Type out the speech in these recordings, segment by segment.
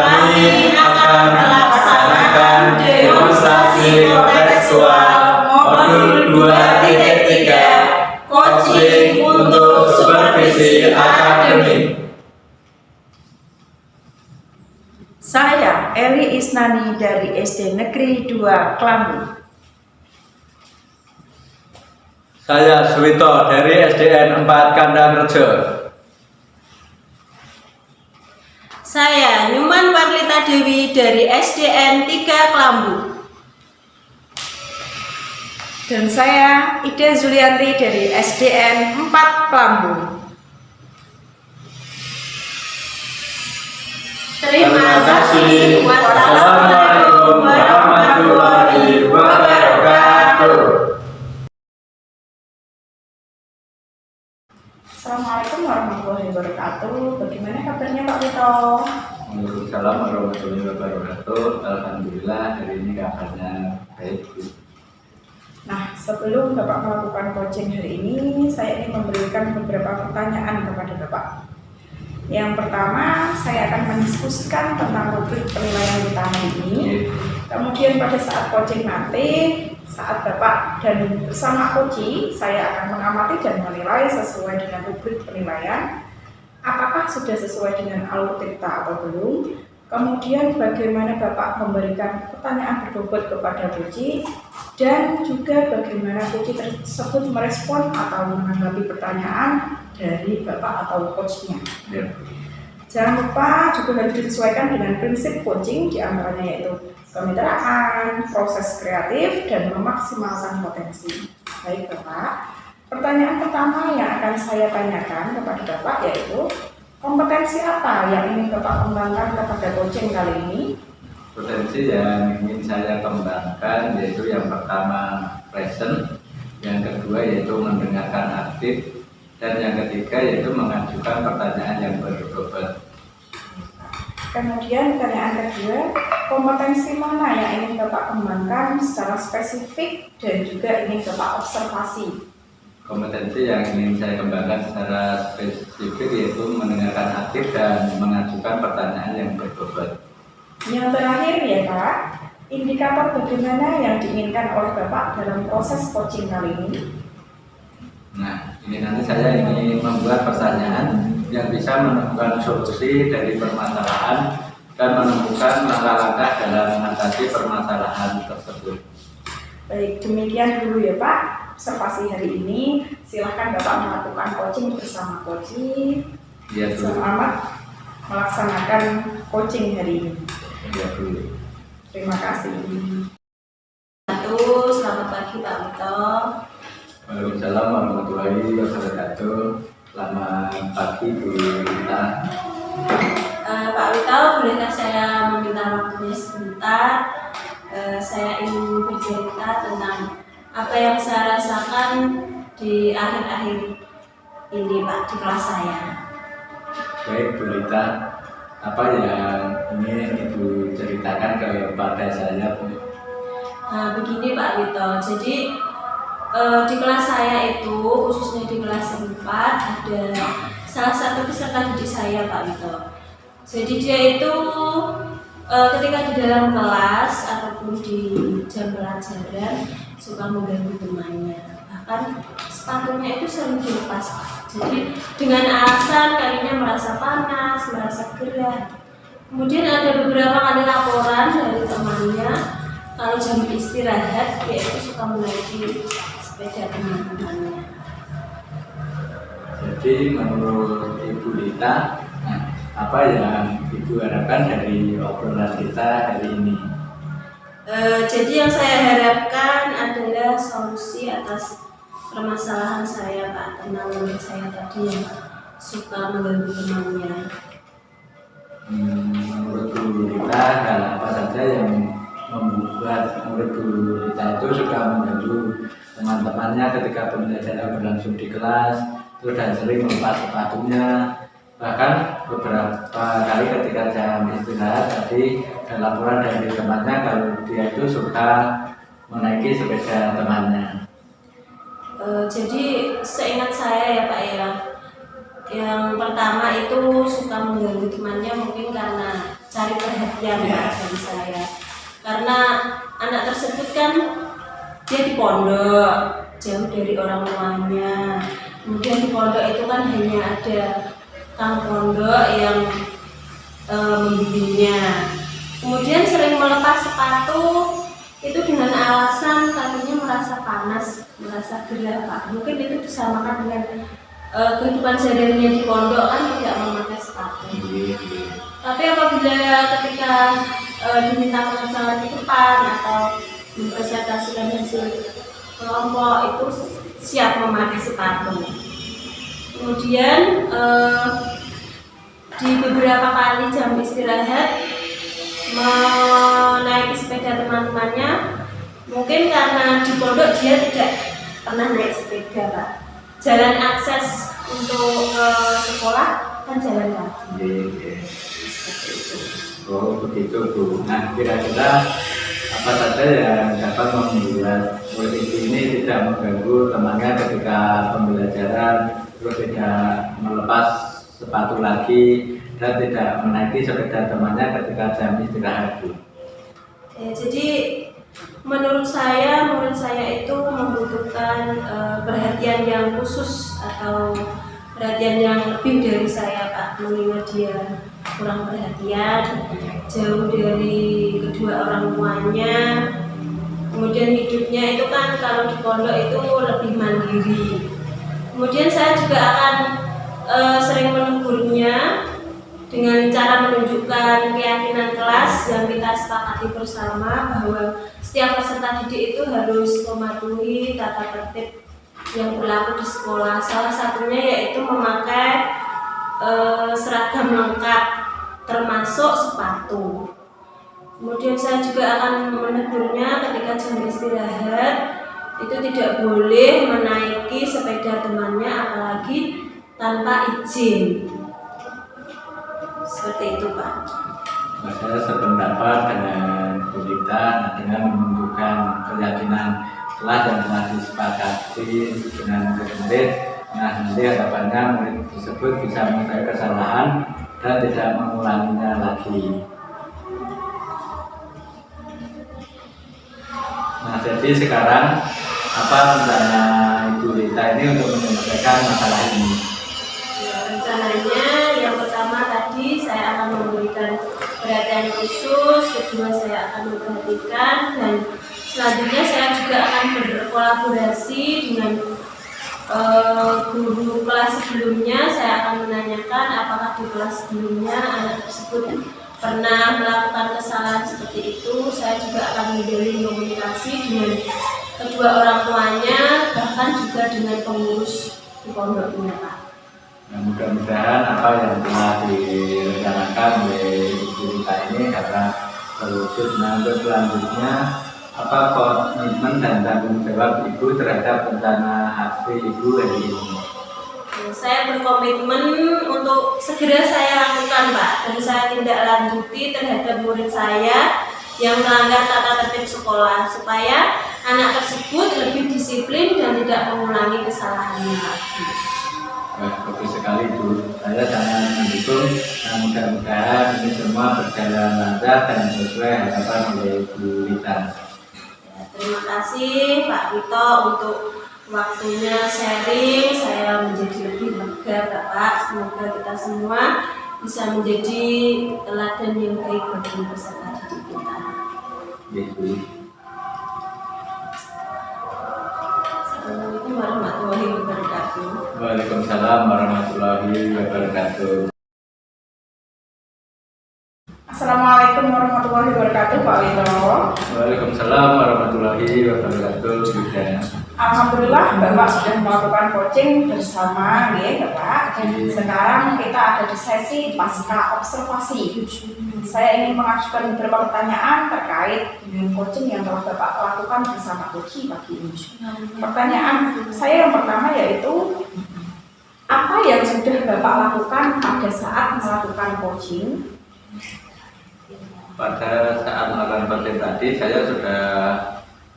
kami akan melaksanakan demonstrasi kontekstual modul 2.3 coaching untuk supervisi akademik. Saya Eli Isnani dari SD Negeri 2 Klambu. Saya Suwito dari SDN 4 Kandang Rejo. Saya Nyuman Parlita Dewi dari SDN 3 Klambu. Dan saya Ida Zulianti dari SDN 4 Klambu. Terima kasih. Wassalamualaikum warahmatullahi wabarakatuh. Assalamualaikum warahmatullahi wabarakatuh. Bagaimana kabarnya Pak Wito? Waalaikumsalam warahmatullahi wabarakatuh. Alhamdulillah hari ini kabarnya baik. Nah, sebelum Bapak melakukan coaching hari ini, saya ingin memberikan beberapa pertanyaan kepada Bapak. Yang pertama, saya akan mendiskusikan tentang rubrik penilaian kita hari ini. Kemudian pada saat coaching nanti, saat Bapak dan bersama coach, saya akan mengamati dan menilai sesuai dengan rubrik penilaian. Apakah sudah sesuai dengan alur cerita atau belum? Kemudian bagaimana Bapak memberikan pertanyaan berbobot kepada coach, dan juga bagaimana coach tersebut merespon atau menanggapi pertanyaan dari Bapak atau coachnya. Jangan lupa juga harus disesuaikan dengan prinsip coaching, diantaranya yaitu kemitraan, proses kreatif, dan memaksimalkan potensi. Baik Bapak, pertanyaan pertama yang akan saya tanyakan kepada Bapak yaitu kompetensi apa yang ingin Bapak kembangkan kepada coaching kali ini? Potensi yang ingin saya kembangkan yaitu yang pertama present, yang kedua yaitu mendengarkan aktif, dan yang ketiga yaitu mengajukan pertanyaan yang berbobot. Kemudian pertanyaan kedua, kompetensi mana yang ingin Bapak kembangkan secara spesifik dan juga ingin Bapak observasi? Kompetensi yang ingin saya kembangkan secara spesifik yaitu mendengarkan aktif dan mengajukan pertanyaan yang berbobot. Yang terakhir ya Pak, indikator bagaimana yang diinginkan oleh Bapak dalam proses coaching kali ini? Nah, ini nanti saya ingin membuat pertanyaan yang bisa menemukan solusi dari permasalahan dan menemukan langkah-langkah dalam mengatasi permasalahan tersebut. Baik, demikian dulu ya Pak observasi hari ini. Silahkan Bapak melakukan coaching bersama coach. Ya, Selamat melaksanakan coaching hari ini. Ya, Terima kasih. Selamat pagi Pak Wito. Waalaikumsalam warahmatullahi wabarakatuh. Selamat pagi Bu Rita. Pak Wito, bolehkah saya meminta waktunya sebentar? Saya ingin bercerita tentang apa yang saya rasakan di akhir-akhir ini Pak, di kelas saya. Baik Bu Rita, apa yang ingin Ibu ceritakan kepada saya Bu? Nah, begini Pak Wito, jadi di kelas saya itu, khususnya di kelas 4, ada salah satu peserta didik saya Pak Wito. Jadi dia itu ketika di dalam kelas ataupun di jam pelajaran suka mengganggu temannya, bahkan sepatunya itu sering dilepas. Jadi dengan alasan kakinya merasa panas, merasa gerah. Kemudian ada beberapa kali laporan dari temannya kalau jam istirahat dia itu suka menaiki sepeda teman-temannya. Jadi menurut Ibu Rita, apa yang Ibu harapkan dari obrolan kita hari ini? Jadi yang saya harapkan adalah solusi atas permasalahan saya Pak, tentang murid saya tadi yang suka mengganggu temannya. Menurut Bu Rita, hal apa saja yang membuat murid Bu Rita itu suka mengganggu teman-temannya ketika pembelajaran berlangsung di kelas, itu dan sering melepas sepatunya, bahkan beberapa kali ketika jam istirahat tadi ada laporan dari temannya kalau dia itu suka menaiki sepeda temannya. Jadi seingat saya ya Pak ya, yang pertama itu suka mengganggu temannya mungkin karena cari perhatian Pak, dari saya. Karena anak tersebut kan dia di pondok, jauh dari orang tuanya. Kemudian di pondok itu kan hanya ada kang pondok yang membimbingnya. Kemudian sering melepas sepatu itu dengan alasan katanya merasa panas, merasa gerah Pak. Mungkin itu disamakan dengan kehidupan sehari-harinya di pondok kan tidak memakai sepatu. Tapi apabila ketika diminta pengesahan di depan atau mempresentasikan hasil kelompok itu siap memakai sepatu. Kemudian di beberapa kali jam istirahat menaiki sepeda teman-temannya, mungkin karena di pondok dia tidak pernah naik sepeda Pak. Jalan akses untuk sekolah kan jalan kaki. Oh begitu Bu. Nah kira-kira apa saja yang dapat membuat murid ini tidak mengganggu temannya ketika pembelajaran, terus tidak melepas sepatu lagi dan tidak menaiki sepeda temannya ketika jam istirahat Bu? Ya, jadi menurut saya murid saya itu membutuhkan perhatian yang khusus atau perhatian yang lebih dari saya Pak, mengingat dia kurang perhatian, jauh dari kedua orang tuanya. Kemudian hidupnya itu kan kalau di pondok itu lebih mandiri. Kemudian saya juga akan sering menegurnya dengan cara menunjukkan keyakinan kelas yang kita sepakati bersama bahwa setiap peserta didik itu harus mematuhi tata tertib yang berlaku di sekolah. Salah satunya yaitu memakai seragam lengkap termasuk sepatu. Kemudian saya juga akan menegurnya ketika jam istirahat itu tidak boleh menaiki sepeda temannya apalagi tanpa izin. Seperti itu Pak. Saya sependapat dengan Bu Lita dengan menunjukkan keyakinan kelas yang telah disepakati dengan murid-murid. Nah nanti harapannya murid tersebut bisa mengetahui kesalahan dan tidak mengulanginya lagi. Nah jadi sekarang apa rencana Ibu Lita ini untuk menyelesaikan masalah ini? Ya, rencananya yang pertama tadi saya akan memberikan perhatian khusus, kedua saya akan memperhatikan, dan selanjutnya saya juga akan berkolaborasi dengan guru kelas sebelumnya. Saya akan menanyakan apakah di kelas sebelumnya anak tersebut pernah melakukan kesalahan seperti itu. Saya juga akan menjalin komunikasi dengan kedua orang tuanya, bahkan juga dengan pengurus di pondoknya Pak. Nah, mudah-mudahan apa yang telah direncanakan oleh Ibu Lita ini dapat terwujud. Nah untuk selanjutnya apa komitmen dan tanggung jawab Ibu terhadap rencana aksi Ibu hari ini? Saya berkomitmen untuk segera saya lakukan Pak, dan saya tindak lanjuti terhadap murid saya yang melanggar tata tertib sekolah supaya anak tersebut lebih disiplin dan tidak mengulangi kesalahannya lagi. Bagus sekali Bu, saya sangat mendukung. Nah, mudah-mudahan ini semua berjalan lancar dan sesuai harapan oleh Bu Lita. Terima kasih Pak Wito untuk waktunya sharing. Saya menjadi lebih lega Bapak. Semoga kita semua bisa menjadi teladan yang baik bagi peserta didik kita. Ya, Bu. Assalamualaikum warahmatullahi wabarakatuh. Waalaikumsalam warahmatullahi wabarakatuh. Assalamualaikum warahmatullahi wabarakatuh Pak Wito. Waalaikumsalam warahmatullahi wabarakatuh. Sudah. Alhamdulillah Bapak sudah melakukan coaching bersama ya Bapak. Sekarang kita ada di sesi pasca observasi. Saya ingin mengajukan beberapa pertanyaan terkait dengan coaching yang telah Bapak lakukan bersama coach pagi ini. Pertanyaan saya yang pertama yaitu apa yang sudah Bapak lakukan pada saat melakukan coaching? Pada saat melakukan coaching tadi saya sudah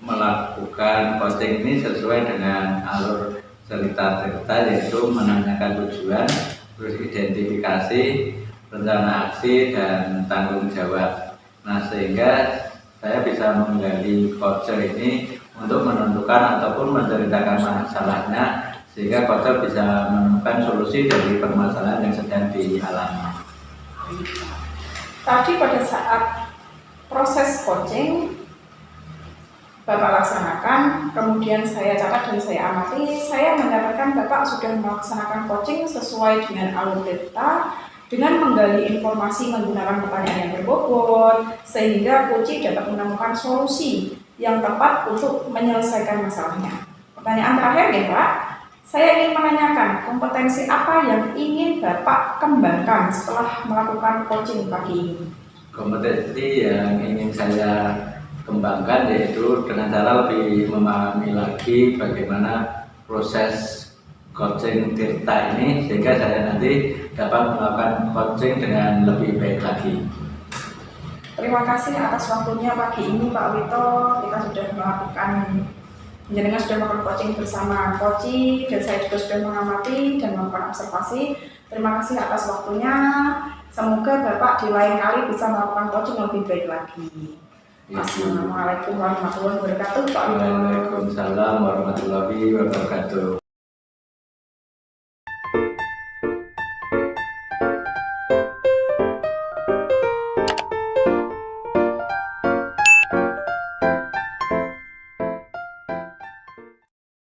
melakukan coaching ini sesuai dengan alur cerita-cerita, yaitu menanyakan tujuan, terus identifikasi, rencana aksi dan tanggung jawab. Nah, sehingga saya bisa menggali voucher ini untuk menentukan ataupun menceritakan masalahnya, sehingga voucher bisa menemukan solusi dari permasalahan yang sedang dialami. Tadi pada saat proses coaching Bapak laksanakan, kemudian saya catat dan saya amati, saya mendapatkan Bapak sudah melaksanakan coaching sesuai dengan alur data, dengan menggali informasi menggunakan pertanyaan yang berbobot, sehingga coach dapat menemukan solusi yang tepat untuk menyelesaikan masalahnya. Pertanyaan terakhir ya Pak, saya ingin menanyakan kompetensi apa yang ingin Bapak kembangkan setelah melakukan coaching pagi ini? Kompetensi yang ingin saya kembangkan yaitu dengan cara lebih memahami lagi bagaimana proses coaching Tirta ini, sehingga saya nanti dapat melakukan coaching dengan lebih baik lagi. Terima kasih atas waktunya pagi ini Pak Wito. Kita sudah melakukan, jenengan sudah melakukan coaching bersama Koci, dan saya juga sudah mengamati dan melakukan observasi. Terima kasih atas waktunya. Semoga Bapak di lain kali bisa melakukan coaching lebih baik lagi. Assalamualaikum warahmatullahi wabarakatuh Pak Wito. Waalaikumsalam warahmatullahi wabarakatuh.